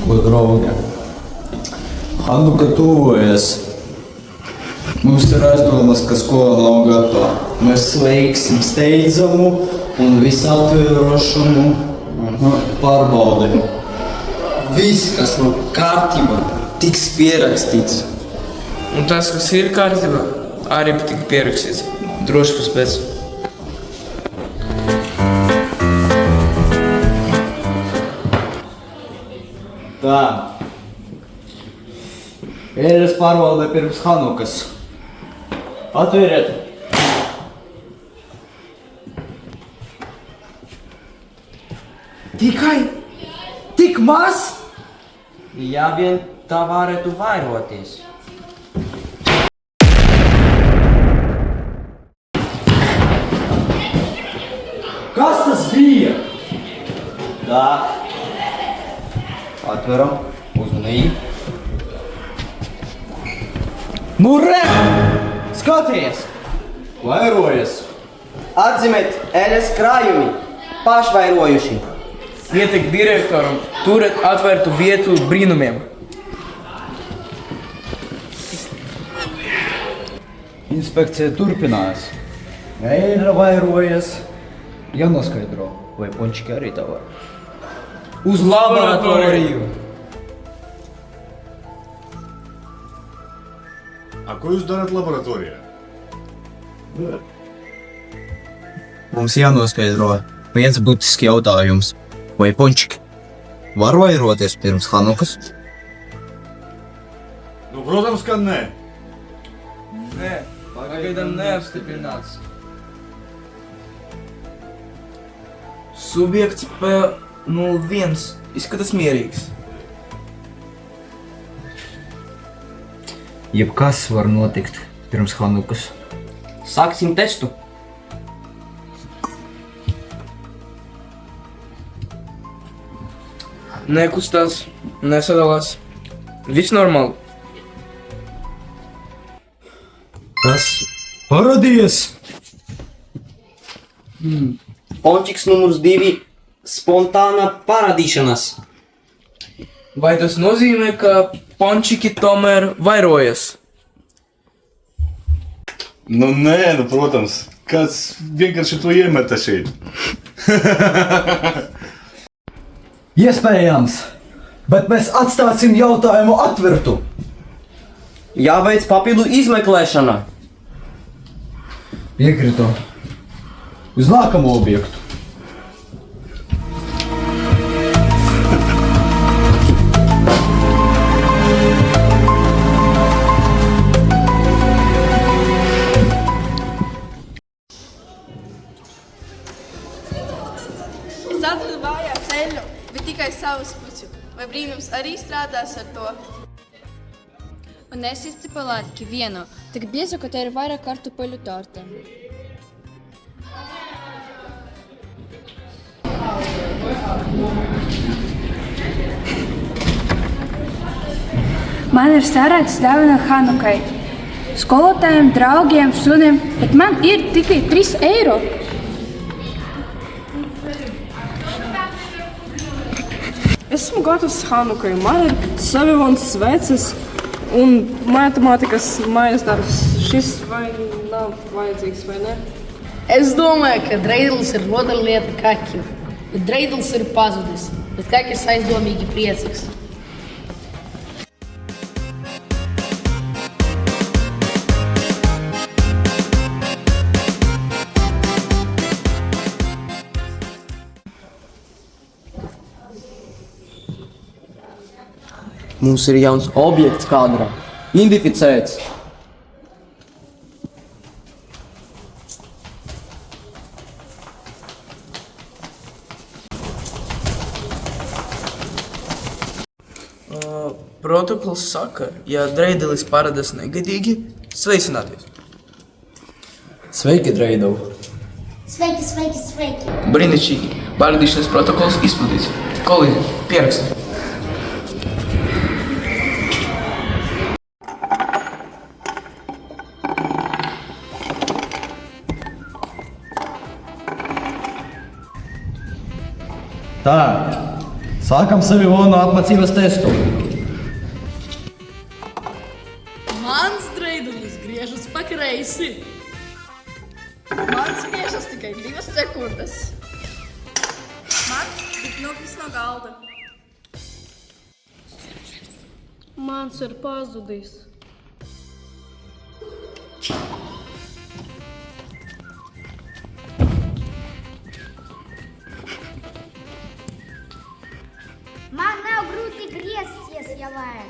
Ko, draugi? Hanuka tuvojas. Mums ir aizdomas, ka skola nav gatava. Mēs veiksim steidzamu un visaptverošanu pārbaudi. Viss, kas nav kārtībā, tiks pierakstīts. Un tas, kas ir kārtībā, arī tika pierakstīts. Droši pēc pēc. Tā. Ēras pārvalde pirms Hanukas. Atveriet. Tikai tik maz? Ja vien tā varētu vairoties. Kas tas bija? Tā. Atveram. Uzmanīgi. Nu re! Skaties! Vairojas! Atzīmēt eļas krājumi, pašvairojuši. Ieteikt direktoram turēt atvērtu vietu brīnumiem. Inspekcija turpinās. Eira vairojas. Jānoskaidro, vai pončiki arī tā var. Uz laboratoriju! A ko jūs darat laboratorijā? Mums jānoskaidro viens būtisks jautājums. Vai pončiki var vairoties pirms Hanukas? Nu, protams, ka nē. Nē, pagaidām neapstiprināts. Subjekts P01 izskatās mierīgs. Jebkas var notikt pirms Hanukas. Sāksim testu. Nekustās, nesadalās. Viss normāli. Tas paradies! Pončiks numurs 2 – spontāna parādīšanās. Vai tas nozīmē, ka pončiki tomēr vairojas? Nu, nē, nu, protams. Kāds vienkārši to iemeta šeit. Iespējams, bet mēs atstāsim jautājumu atvertu. Jāveic papildu izmeklēšana. Piekrītu. Uz nākamo objektu. Es atradu mājās eļļu, bet tikai savu spuķu. Vai brīnums arī strādās ar to? Un es izcepu latki vienu, tik biezu, ka te ir vairāk kartupeļu torte. Man ir saraksts dāvana Hanukai. Skolotājiem, draugiem, sunim, bet man ir tikai 3 eiro. Esmu gatavs Hanukai. Man ir savivons sveces un matemātikas mājas darbs. Šis vai nav vajadzīgs, vai ne? Es domāju, ka Dreidls ir rotaļlieta kaķim, bet Dreidls ir pazudis, bet kaķis aizdomīgi priecīgs. Mums ir jauns objekts kadrā. Identificēts. Protokols saka, ja Dreidlis paradas negadīgi, sveicināties. Sveiki, Dreidav! Sveiki, sveiki, sveiki! Brīnišķīgi. Pārādīšanas protokols izpildīts. Kolēģi, pieraksti. Tā, Sākam Savivonu apmācības testu. Mans dreidulis griežas pa kreisi. Mans griežas tikai 2 sekundes. Mans tik nokris no galda. Mans ir pazudis. Man nav grūti griezties, ja vajag.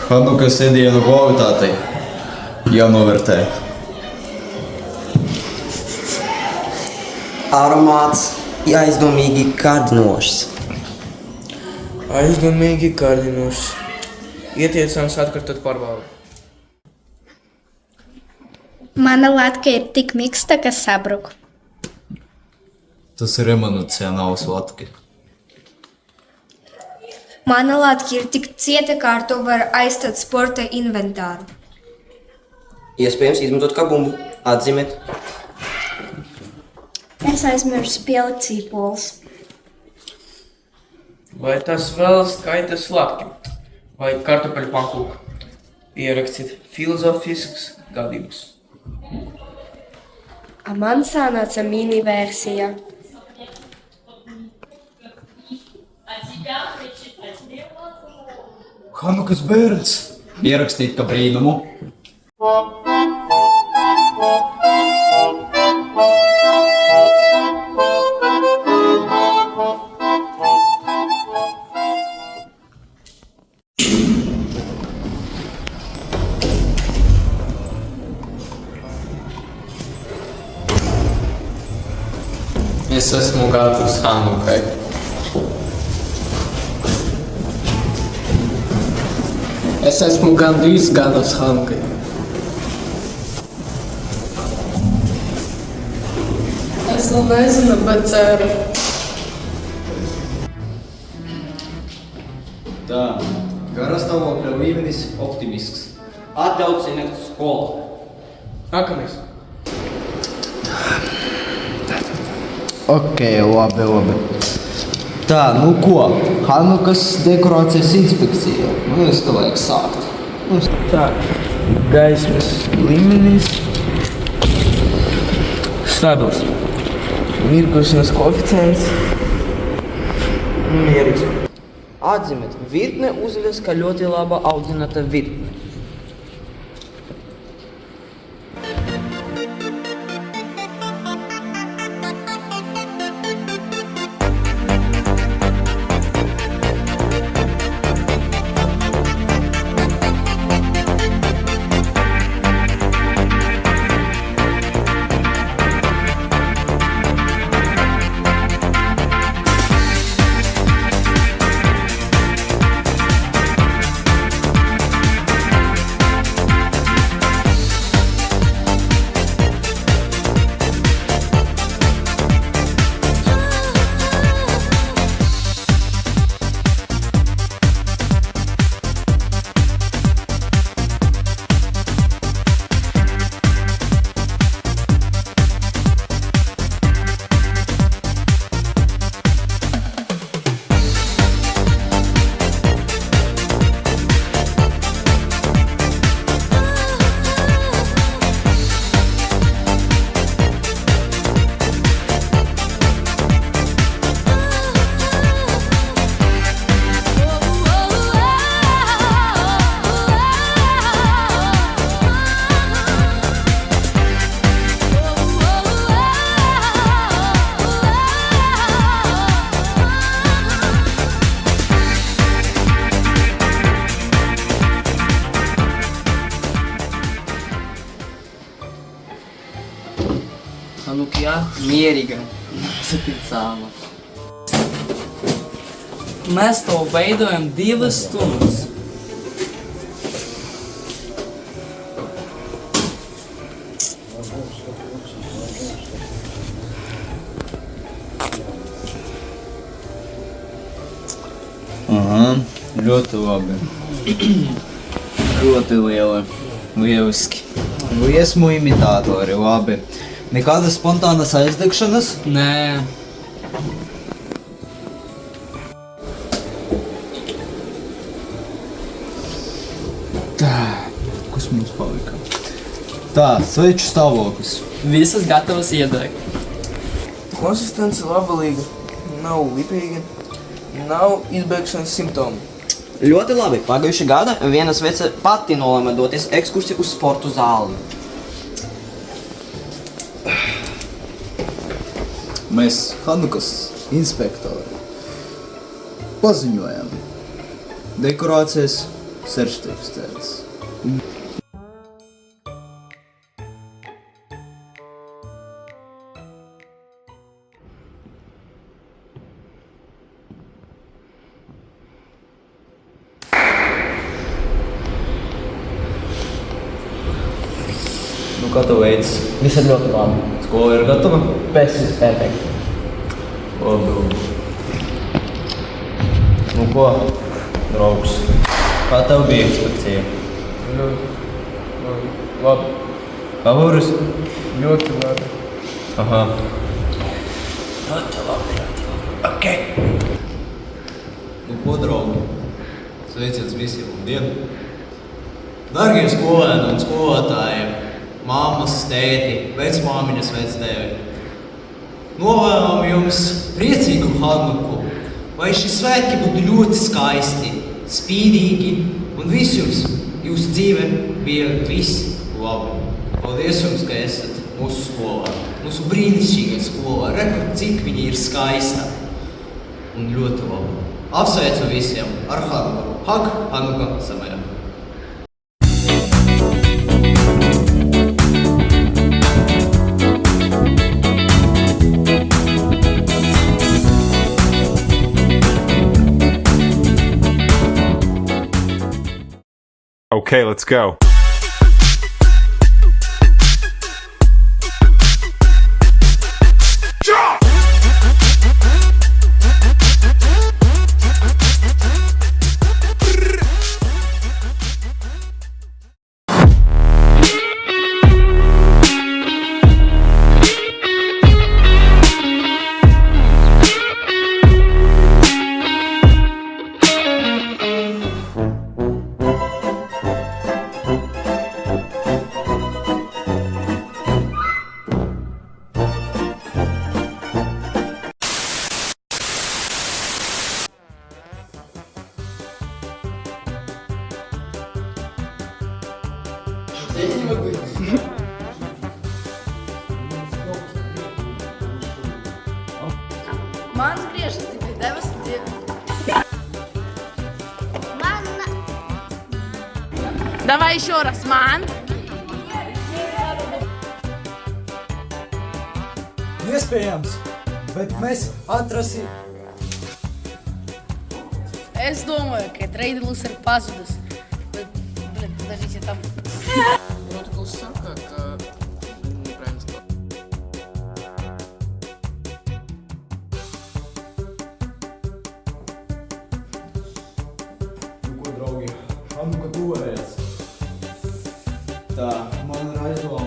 Hanukas ēdienu kvalitātei jānovērtē. Aromāts aizdomīgi kārdinošs. Aizdomīgi kārdinošs. Ieteicams atkārtot pārbaudi. Mana latka ir tik miksta, ka sabruk. Tas ir emocionāls latki. Mana latka ir tik cieta, kā ar to var aizstāt sporta inventāru. Iespējams izmantot kā bumbu. Atzīmēt. Es aizmirsu pielikt cīpols. Vai tas vēl skaita slatki? Vai kartupeļu pankūka? Pierakstīt filozofisks gadījums. Man sanāca mini versija. Hanukas bērns. Ierakstīt kā brīnumu. Es esmu gatavs Hanukai. Es esmu gandrīz gatavs Hanukai. Es vēl nezinu, bet ceru. Tā, garastāvokļa līmenis optimisks. Atļauts ienākt skolā. Nākamais. Ok, labi. Tā, nu ko? Hanukas dekorācijas inspekcija. Nu, es ka vajag sākt. Tā, gaismas līmenis stabils. Mirkļošanas koeficients mierīgs. Atzīmēt. Virkne uzvedas kā ļoti laba audzināta virkne. Hanukjā mierīga. Saticāma. Mēs to veidojam 2 stundas. Aha, ļoti labi. Ļoti liela. Lieliski. Nu, esmu imitātori, labi. Nekādas spontānas aizdegšanas? Nē. Tā, kas mums palika? Tā, sveču stāvoklis. Visas gatavas iedegt. Konsistence labvēlīga, nav lipīga, nav izbēgšanas simptomu. Ļoti labi. Pagājušā gada viena svece pati nolēma doties ekskursiju uz sportu zāli. Mēs, Hanukas inspektori, paziņojam. Dekorācijas certificētas. Nu, kā tu veids? Viss ir ļoti labi. Skola ir gatava? Viss ir perfekti. Labi. Nu ko, draugs, kā tev bija inspekcija? Labi. Favoris? Ļoti labi. Aha. Ok. Nu ko, draugi? Sveiciens visiem labdien! Dargie skolēni un skolotāji, mammas, tēti, vecmāmiņas, vectēvi. Novēlam jums priecīgu Hanuku, lai šis svētki būtu ļoti skaisti, spīdīgi un viss jums, jūsu dzīve bija viss labi. Paldies jums, ka esat mūsu skolā, mūsu brīnišķīgā skolā. Reku, cik viņi ir skaista un ļoti labi. Apsveicu visiem ar Hanuku. Hag Hanuka Samajā. Okay, let's go. Mans griežas tikai devas Давай еще раз, ман. Iespējams, bet mēs atrasim. Es domāju, ka Treidlis ir pazudis. Bet, подождите, там... Протокол сака, как неправильно сказал. Nu ko, draugi, Hanuka tuvojas. Tā, man ir aizdomā